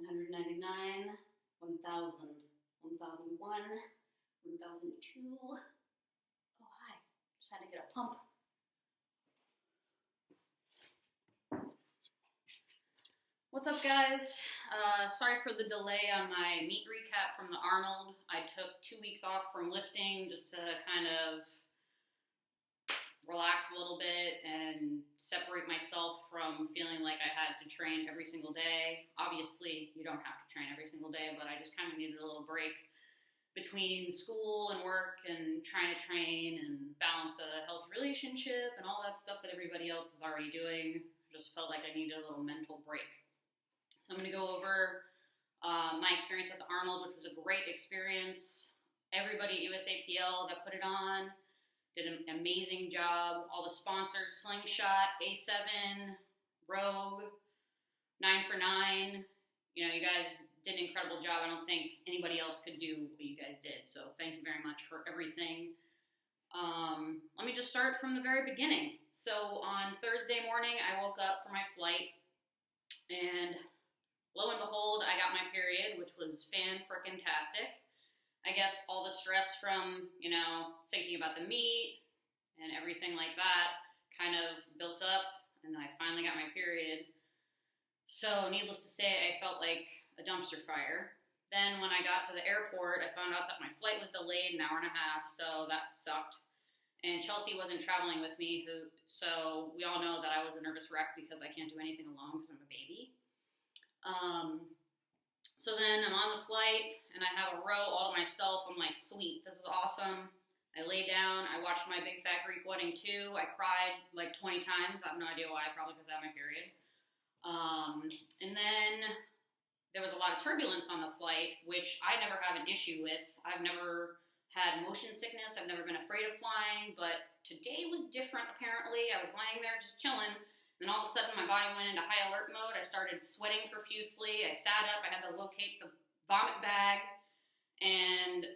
999, 1000, 1001, 1002. Oh, hi. Just had to get a pump. What's up, guys? Sorry for the delay on my meet recap from the Arnold. I took 2 weeks off from lifting just to kind of relax a little bit and separate myself from feeling like I had to train every single day. Obviously, you don't have to train every single day, but I just kind of needed a little break between school and work and trying to train and balance a healthy relationship and all that stuff that everybody else is already doing. I just felt like I needed a little mental break. So I'm going to go over my experience at the Arnold, which was a great experience. Everybody at USAPL that put it on did an amazing job. All the sponsors, Slingshot, A7, Rogue, 9 for 9. You know, you guys did an incredible job. I don't think anybody else could do what you guys did. So thank you very much for everything. Let me just start from the very beginning. So on Thursday morning, I woke up for my flight, and lo and behold, I got my period, which was fan-frickin-tastic. I guess all the stress from, you know, thinking about the meet and everything like that kind of built up, and I finally got my period. So needless to say, I felt like a dumpster fire. Then when I got to the airport, I found out that my flight was delayed an hour and a half, so that sucked. And Chelsea wasn't traveling with me, so we all know that I was a nervous wreck because I can't do anything alone because I'm a baby. So then I'm on the flight and I have a row all to myself. I'm like, sweet, this is awesome. I lay down, I watched my Big Fat Greek Wedding 2. I cried like 20 times. I have no idea why, probably because I had my period. And then there was a lot of turbulence on the flight, which I never have an issue with. I've never had motion sickness. I've never been afraid of flying, but today was different apparently. I was lying there just chilling. Then all of a sudden, my body went into high alert mode. I started sweating profusely. I sat up. I had to locate the vomit bag. And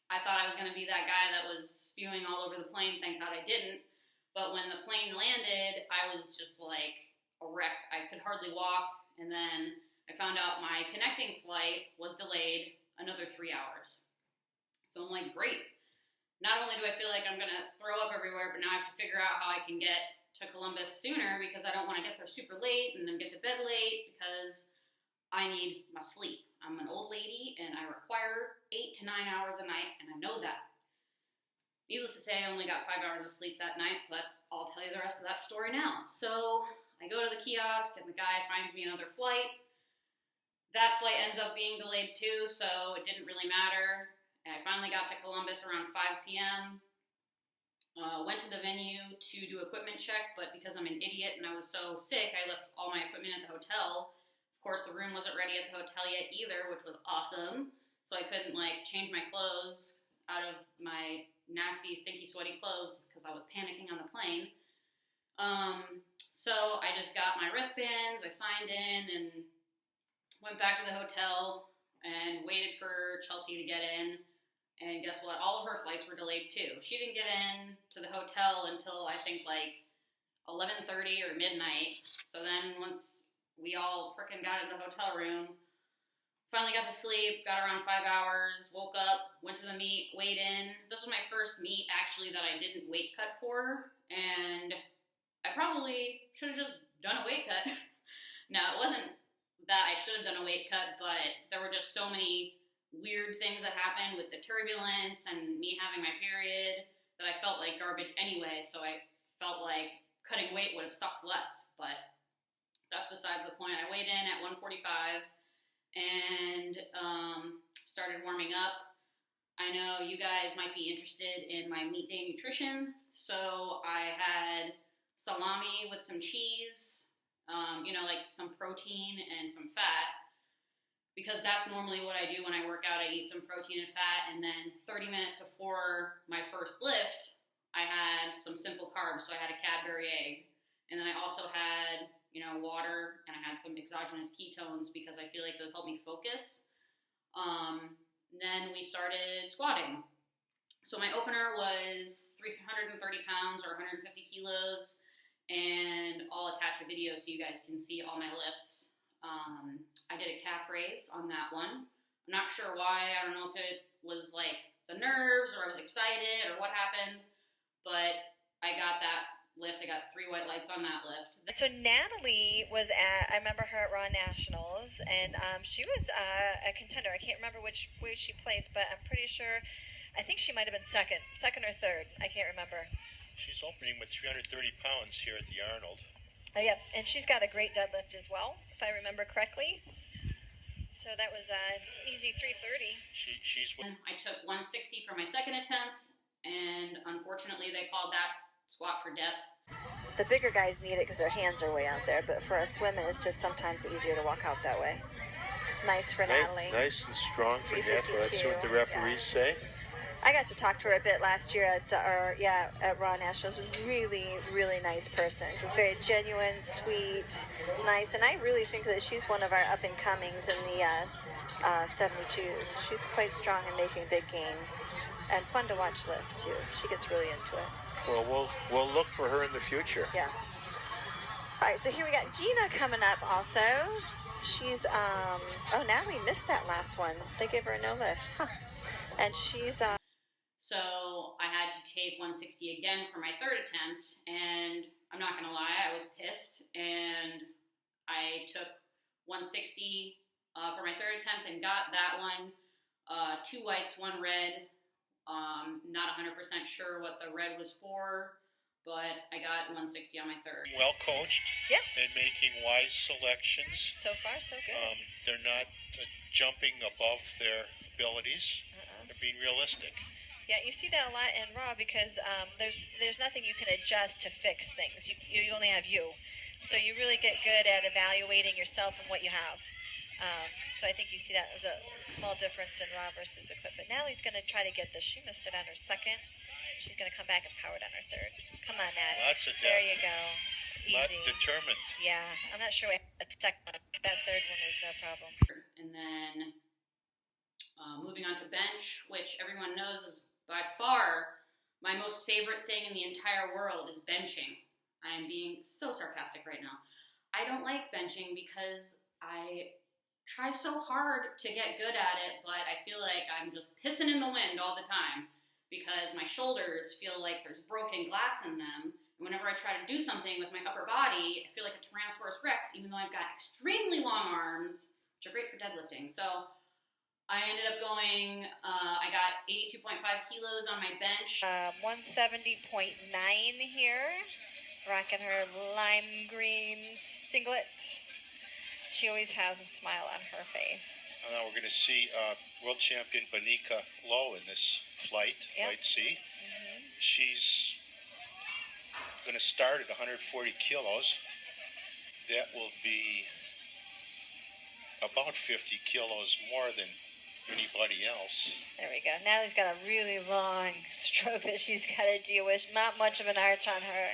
I thought I was going to be that guy that was spewing all over the plane. Thank God I didn't. But when the plane landed, I was just like a wreck. I could hardly walk. And then I found out my connecting flight was delayed another 3 hours. So I'm like, great. Not only do I feel like I'm going to throw up everywhere, but now I have to figure out how I can get to Columbus sooner because I don't want to get there super late and then get to bed late because I need my sleep. I'm an old lady and I require 8 to 9 hours a night, and I know that. Needless to say, I only got 5 hours of sleep that night, but I'll tell you the rest of that story now. So I go to the kiosk and the guy finds me another flight. That flight ends up being delayed too, so it didn't really matter. And I finally got to Columbus around 5 p.m. Went to the venue to do equipment check, but because I'm an idiot and I was so sick, I left all my equipment at the hotel. Of course, the room wasn't ready at the hotel yet either, which was awesome. So I couldn't like change my clothes out of my nasty, stinky, sweaty clothes because I was panicking on the plane. So I just got my wristbands, I signed in and went back to the hotel and waited for Chelsea to get in. And guess what? All of her flights were delayed too. She didn't get in to the hotel until I think like 11:30 or midnight. So then once we all frickin' got in the hotel room, finally got to sleep, got around 5 hours, woke up, went to the meet, weighed in. This was my first meet actually that I didn't weight cut for, and I probably should have just done a weight cut. No, it wasn't that I should have done a weight cut, but there were just so many weird things that happened with the turbulence and me having my period that I felt like garbage anyway, so I felt like cutting weight would have sucked less, but that's besides the point. I weighed in at 145 and started warming up. I know you guys might be interested in my meet day nutrition, so I had salami with some cheese, like some protein and some fat. Because that's normally what I do when I work out. I eat some protein and fat, and then 30 minutes before my first lift, I had some simple carbs. So I had a Cadbury egg, and then I also had, water, and I had some exogenous ketones because I feel like those help me focus. Then we started squatting. So my opener was 330 pounds or 150 kilos, and I'll attach a video so you guys can see all my lifts. I did a calf raise on that one. I'm not sure why. I don't know if it was like the nerves or I was excited or what happened, but I got that lift. I got 3 white lights on that lift. So Natalie was I remember her at Raw Nationals, and she was a contender. I can't remember where she placed, but I'm pretty sure, I think she might have been second or third. I can't remember. She's opening with 330 pounds here at the Arnold. Oh, yeah, and she's got a great deadlift as well, if I remember correctly. So that was easy 330. I took 160 for my second attempt, and unfortunately they called that squat for depth. The bigger guys need it because their hands are way out there, but for us women, it's just sometimes easier to walk out that way. Nice for Natalie. Nice and strong for Natalie. Let's see what the referees say. I got to talk to her a bit last year at Raw Nationals. Really, really nice person. Just very genuine, sweet, nice, and I really think that she's one of our up and comings in the 72s. She's quite strong and making big gains, and fun to watch lift too. She gets really into it. Well, we'll look for her in the future. Yeah. All right, so here we got Gina coming up also. She's Natalie missed that last one. They gave her a no lift, and she's So I had to take 160 again for my third attempt, and I'm not gonna lie, I was pissed, and I took 160 for my third attempt and got that one. 2 whites, 1 red. Not 100% sure what the red was for, but I got 160 on my third. Well coached. Yeah. And making wise selections. so far so good. They're not jumping above their abilities. They're being realistic. Yeah, you see that a lot in Raw because there's nothing you can adjust to fix things. You only have you, so you really get good at evaluating yourself and what you have. So I think you see that as a small difference in Raw versus equip. But Natalie's going to try to get this. She missed it on her second. She's going to come back and power it on her third. Come on, Nat. Lots of depth. There you go. Easy. Determined. Yeah, I'm not sure what the second one. That third one was no problem. And then moving on to bench, which everyone knows is by far my most favorite thing in the entire world is benching. I am being so sarcastic right now. I don't like benching because I try so hard to get good at it, but I feel like I'm just pissing in the wind all the time because my shoulders feel like there's broken glass in them. And whenever I try to do something with my upper body, I feel like a Tyrannosaurus Rex, even though I've got extremely long arms, which are great for deadlifting. So I ended up going, I got 82.5 kilos on my bench. 170.9 here. Rocking her lime green singlet. She always has a smile on her face. Now we're going to see world champion Banika Lowe in this flight, Flight C. She's going to start at 140 kilos. That will be about 50 kilos more than anybody else. There we go. Natalie's got a really long stroke that she's got to deal with. Not much of an arch on her.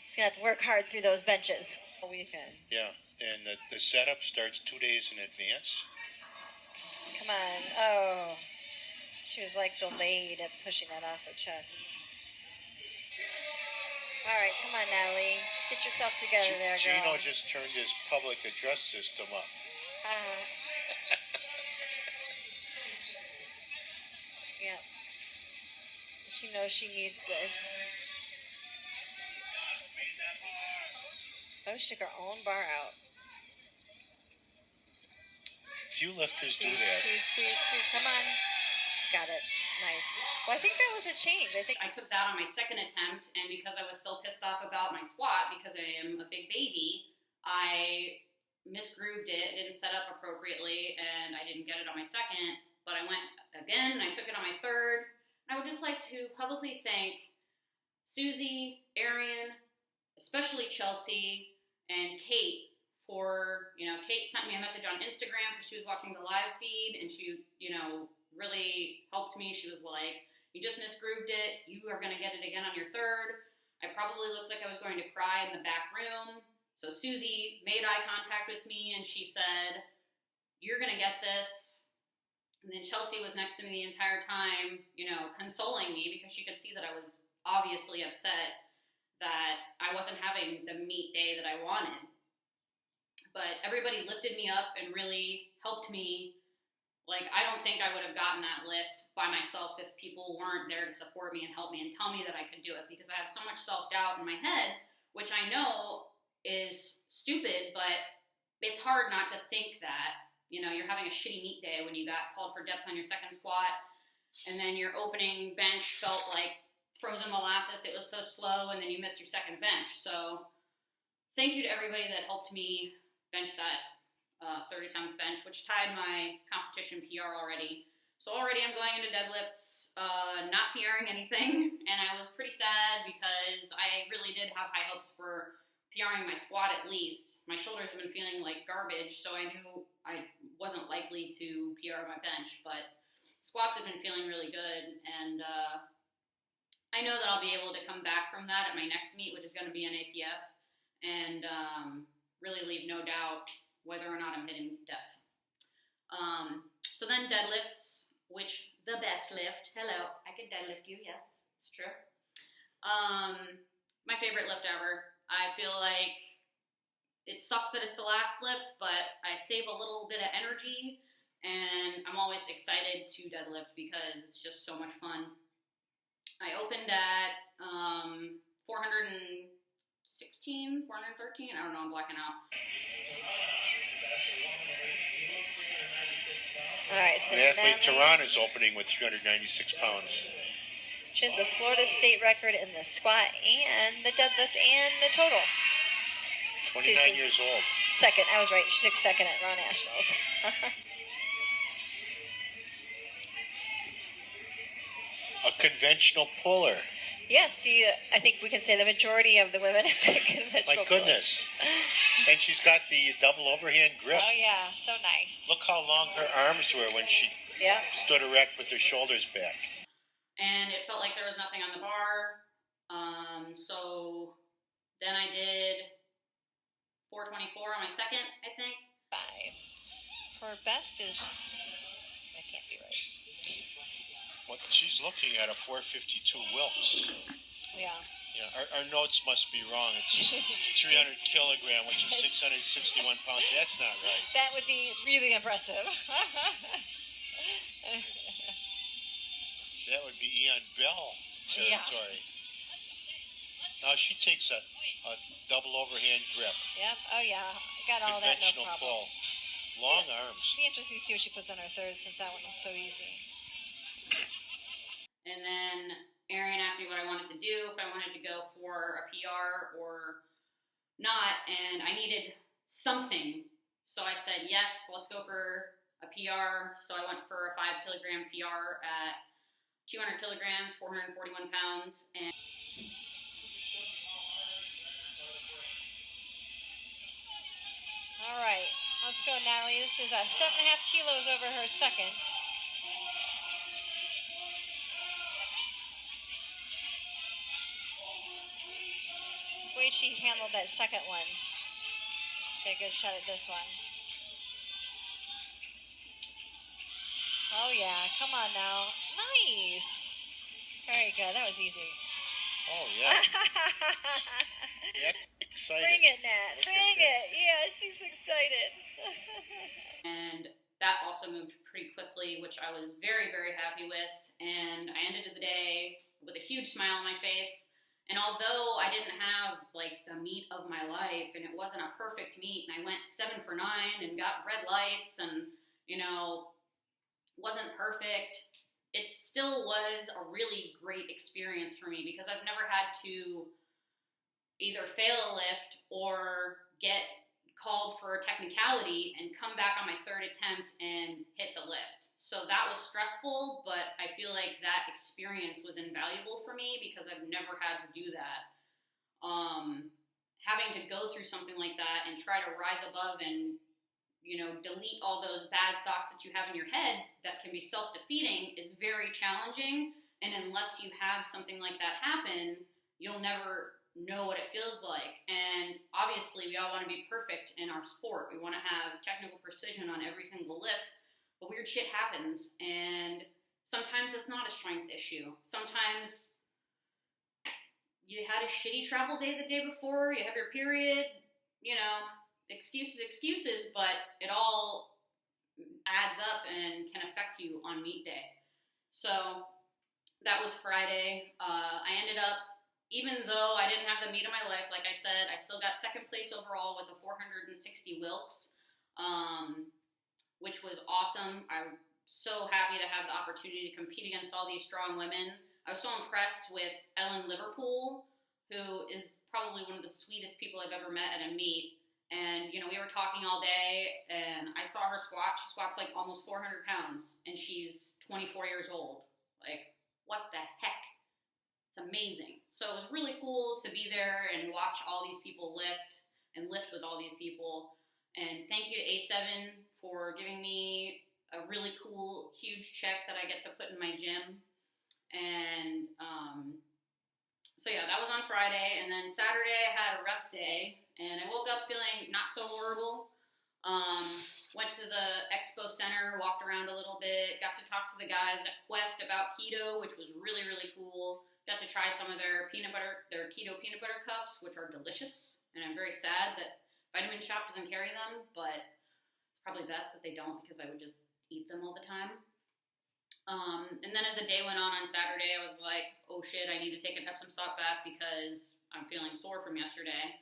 She's going to have to work hard through those benches all weekend. Yeah, and the setup starts 2 days in advance. Come on. Oh. She was like delayed at pushing that off her chest. All right, come on, Natalie. Get yourself together there, girl. Gino just turned his public address system up. Yeah. She knows she needs this. Oh, she took her own bar out. Few lifters do that. Squeeze. Come on. She's got it. Nice. Well, I think that was a change. I took that on my second attempt, and because I was still pissed off about my squat, because I am a big baby, I misgrooved it, didn't set up appropriately, and I didn't get it on my second, but I went again, and I took it on my third. And I would just like to publicly thank Susie, Arian, especially Chelsea, and Kate for, Kate sent me a message on Instagram because she was watching the live feed, and she, really helped me. She was like, you just misgrooved it. You are going to get it again on your third. I probably looked like I was going to cry in the back room. So Susie made eye contact with me, and she said, you're going to get this. And then Chelsea was next to me the entire time, consoling me because she could see that I was obviously upset that I wasn't having the meet day that I wanted. but everybody lifted me up and really helped me. Like, I don't think I would have gotten that lift by myself if people weren't there to support me and help me and tell me that I could do it, because I had so much self-doubt in my head, which I know is stupid, but it's hard not to think that, you know, you're having a shitty meet day when you got called for depth on your second squat, and then your opening bench felt like frozen molasses. It was so slow, and then you missed your second bench. So thank you to everybody that helped me bench that 30-time bench, which tied my competition PR already. So already I'm going into deadlifts, not PRing anything, and I was pretty sad because I really did have high hopes for PRing my squat at least. My shoulders have been feeling like garbage, so I knew I wasn't likely to PR my bench, but squats have been feeling really good, and I know that I'll be able to come back from that at my next meet, which is going to be an APF, and really leave no doubt whether or not I'm hitting depth. So then deadlifts, which the best lift. Hello, I can deadlift you. Yes, it's true. My favorite lift ever. I feel like it sucks that it's the last lift, but I save a little bit of energy, and I'm always excited to deadlift because it's just so much fun. I opened at 416, 413. I don't know, I'm blacking out. All right, so the athlete Tehran is opening with 396 pounds. She has the Florida state record in the squat and the deadlift and the total. 29 years old. Second, I was right. She took second at Raw Nationals. A conventional puller. Yes, I think we can say the majority of the women have been conventional. My goodness. And she's got the double overhand grip. Oh, yeah. So nice. Look how long her arms were when she stood erect with her shoulders back. And it felt like there was nothing on the bar. So then I did 424 on my second, I think. 5. Her best is, that can't be right. Well, she's looking at a 452 Wilks. Yeah. Yeah, our notes must be wrong. It's 300 kilogram, which is 661 pounds. That's not right. That would be really impressive. That would be Ian Bell territory. Yeah. Now she takes a double overhand grip. Yep. Oh yeah. Got all that. No problem. Pull. Long arms. It'd be interesting to see what she puts on her third, since that one was so easy. And then Arian asked me what I wanted to do, if I wanted to go for a PR or not, and I needed something. So I said, yes, let's go for a PR. So I went for a 5 kilogram PR at 200 kilograms, 441 pounds. And all right, let's go, Natalie. This is 7.5 kilos over her second. Let's wait she handled that second one. Take a good shot at this one. Oh yeah, come on now. Nice. Very good. That was easy. Oh yeah. Yeah, excited. Bring it, Nat. Bring it. Yeah, she's excited. And that also moved pretty quickly, which I was very, very happy with. And I ended the day with a huge smile on my face. And although I didn't have like the meet of my life, and it wasn't a perfect meet, and I went 7 for 9 and got red lights, and wasn't perfect, it still was a really great experience for me, because I've never had to either fail a lift or get called for a technicality and come back on my third attempt and hit the lift. So that was stressful, but I feel like that experience was invaluable for me because I've never had to do that. Having to go through something like that and try to rise above and delete all those bad thoughts that you have in your head that can be self-defeating is very challenging. And unless you have something like that happen, you'll never know what it feels like. And obviously we all want to be perfect in our sport. We want to have technical precision on every single lift, but weird shit happens. And sometimes it's not a strength issue. Sometimes you had a shitty travel day the day before, you have your period, excuses, but it all adds up and can affect you on meet day. So that was Friday. I ended up, even though I didn't have the meet of my life, like I said, I still got second place overall with a 460 Wilks, which was awesome. I'm so happy to have the opportunity to compete against all these strong women. I was so impressed with Ellen Liverpool, who is probably one of the sweetest people I've ever met at a meet. And, you know, we were talking all day, and I saw her squat. She squats like almost 400 pounds, and she's 24 years old. Like, what the heck? It's amazing. So it was really cool to be there and watch all these people lift and lift with all these people. And thank you to A7 for giving me a really cool, huge check that I get to put in my gym. And so yeah, that was on Friday. And then Saturday I had a rest day, and I woke up feeling not so horrible. Went to the expo center, walked around a little bit, got to talk to the guys at Quest about keto, which was really, really cool. Got to try some of their keto peanut butter cups, which are delicious. And I'm very sad that Vitamin Shop doesn't carry them, but it's probably best that they don't, because I would just eat them all the time. And then as the day went on Saturday, I was like, oh shit, I need to take an Epsom salt bath because I'm feeling sore from yesterday.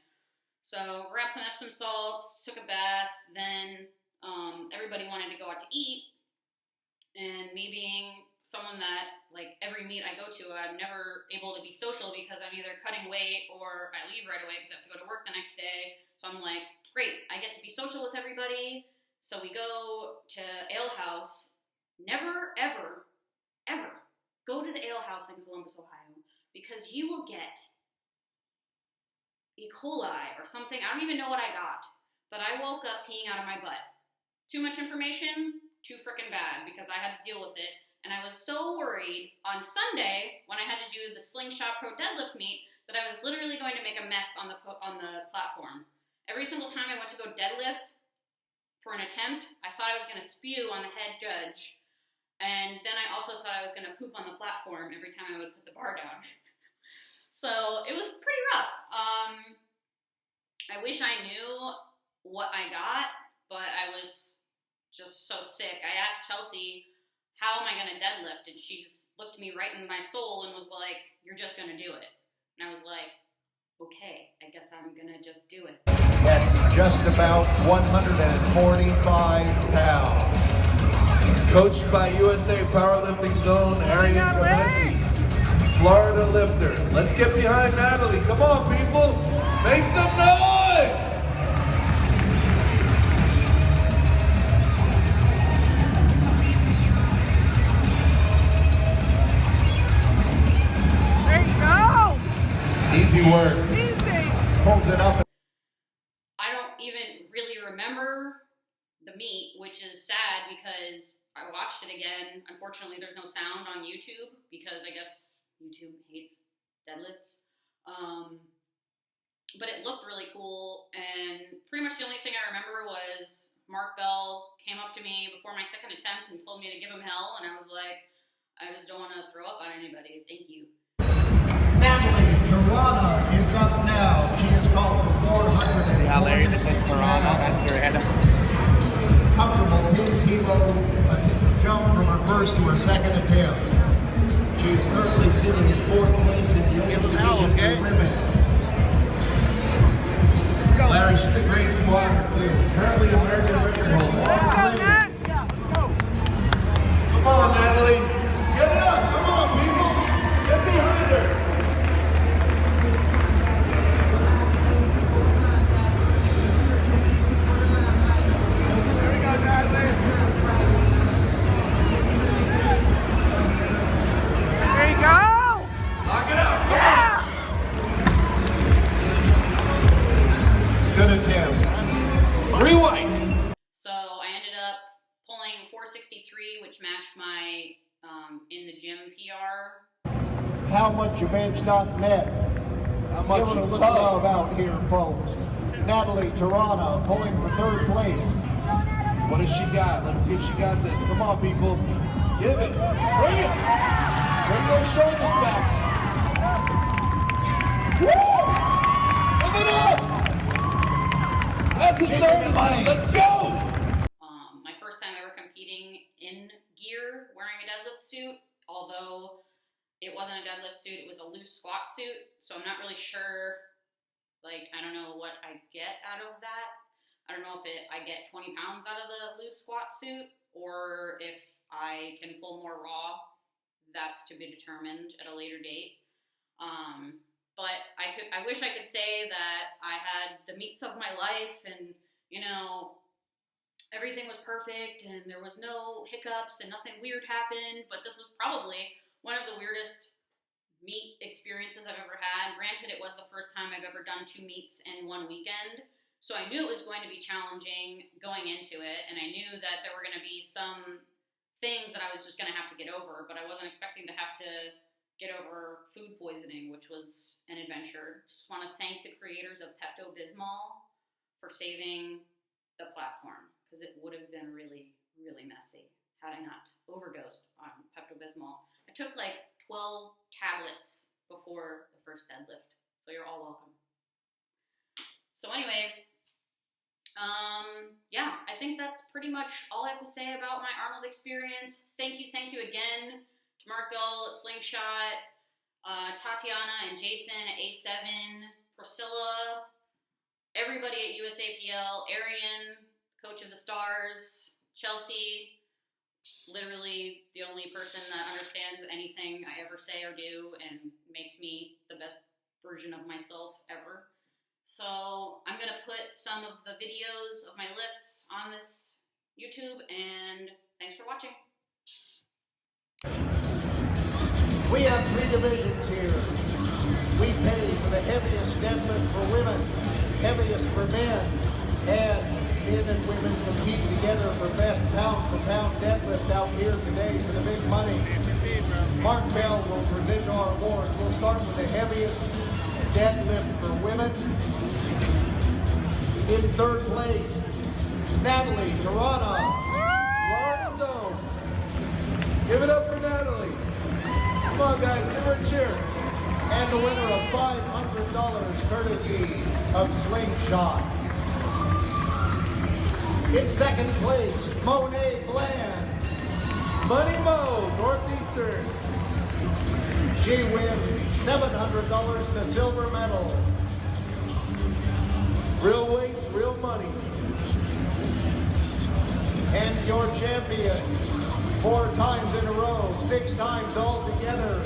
So grabbed some Epsom salts, took a bath, then everybody wanted to go out to eat. And me being someone that, like, every meet I go to, I'm never able to be social because I'm either cutting weight or I leave right away because I have to go to work the next day. So I'm like, great, I get to be social with everybody. So we go to Ale House. Never, ever, ever go to the Ale House in Columbus, Ohio, because you will get E. coli or something. I don't even know what I got, but I woke up peeing out of my butt. Too much information, too freaking bad, because I had to deal with it. And I was so worried on Sunday when I had to do the Slingshot Pro Deadlift meet that I was literally going to make a mess on the platform. Every single time I went to go deadlift for an attempt, I thought I was going to spew on the head judge. And then I also thought I was going to poop on the platform every time I would put the bar down. So it was pretty rough. I wish I knew what I got, but I was just so sick. I asked Chelsea, how am I going to deadlift? And she just looked me right in my soul and was like, you're just going to do it. And I was like, okay, I guess I'm going to just do it. That's just about 145 pounds. Coached by USA Powerlifting Zone, Arian Gomesi, Florida lifter. Let's get behind Natalie. Come on, people. Make some noise! There you go! Easy work. Easy! Holds it up. I don't even really remember the meet, which is sad because I watched it again. Unfortunately, there's no sound on YouTube because I guess YouTube hates deadlifts. But it looked really cool, and pretty much the only thing I remember was Mark Bell came up to me before my second attempt and told me to give him hell, and I was like, I just don't want to throw up on anybody. Thank you. Natalie Tirana is up now. She is called for 400. See how Larry just says Tirana and Tirana. Comfortable 10 kilo jump from her first to her second attempt. She is currently sitting in fourth place in the open division for women. Larry, she's a great squatter too. Currently American record holder. Let's go, Nat! Come on, Natalie. Get it up. Come on, people. Get behind her. There we go, Natalie. There you go! Knock it out. Come Yeah! Good attempt. on. 3 whites. So I ended up pulling 463, which matched my in the gym PR. HowMuchYouBench.net. How much Giving a you little tug? love out here, folks. Natalie Tirana pulling for third place. What has she got? Let's see if she got this. Come on, people. Give it. Bring it. Bring those shoulders back. Woo! Give it up. That's a third money. Let's go. My first time ever competing in gear wearing a deadlift suit, although it wasn't a deadlift suit, it was a loose squat suit. So I'm not really sure, like, I don't know what I get out of that. I don't know if I get 20 pounds out of the loose squat suit or if I can pull more raw. That's to be determined at a later date. But I wish I could say that I had the meets of my life and, you know, everything was perfect and there was no hiccups and nothing weird happened, but this was probably one of the weirdest meet experiences I've ever had. Granted, it was the first time I've ever done 2 meets in one weekend, so I knew it was going to be challenging going into it, and I knew that there were going to be some things that I was just going to have to get over, but I wasn't expecting to have to get over food poisoning, which was an adventure. Just want to thank the creators of Pepto-Bismol for saving the platform, because it would have been really, really messy had I not overdosed on Pepto-Bismol. I took like 12 tablets before the first deadlift, so you're all welcome. So anyways, yeah, I think that's pretty much all I have to say about my Arnold experience. Thank you again to Mark Bell at Slingshot, Tatiana and Jason at A7, Priscilla, everybody at USAPL, Arian, Coach of the Stars, Chelsea, literally the only person that understands anything I ever say or do and makes me the best version of myself ever. So I'm going to put some of the videos of my lifts on this YouTube, and thanks for watching. We have 3 divisions here. We pay for the heaviest deadlift for women, heaviest for men, and men and women compete together for best pound-for-pound deadlift out here today for the big money. Mark Bell will present our awards. We'll start with the heaviest deadlift for women. In 3rd place, Natalie Tirana, Florida Zone. Give it up for Natalie. Come on, guys, give her a cheer. and the winner of $500 courtesy of Slingshot. In 2nd place, Monet Bland. Money Mo, Northeastern. She wins $700 to silver medal. Real weights, real money. And your champion, 4 times in a row, 6 times all together.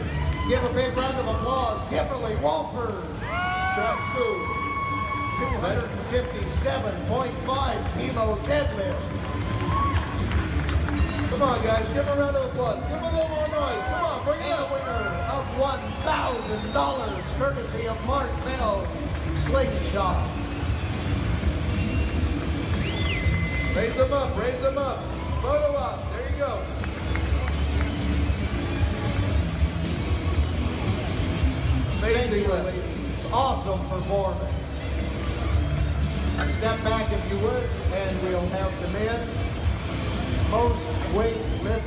Give a big round of applause, Kimberly Walford. Shot food. 257.5 kilo deadlift. Come on, guys, give a round of applause. Give a little more noise. Come on, bring it And the up. winner of $1,000, courtesy of Mark Bell, Slingshot. Raise them up, raise them up. Photo op, there you go. Thank Amazing you, lift. ladies. Awesome performance. Step back if you would, and we'll have the men. Most weight lift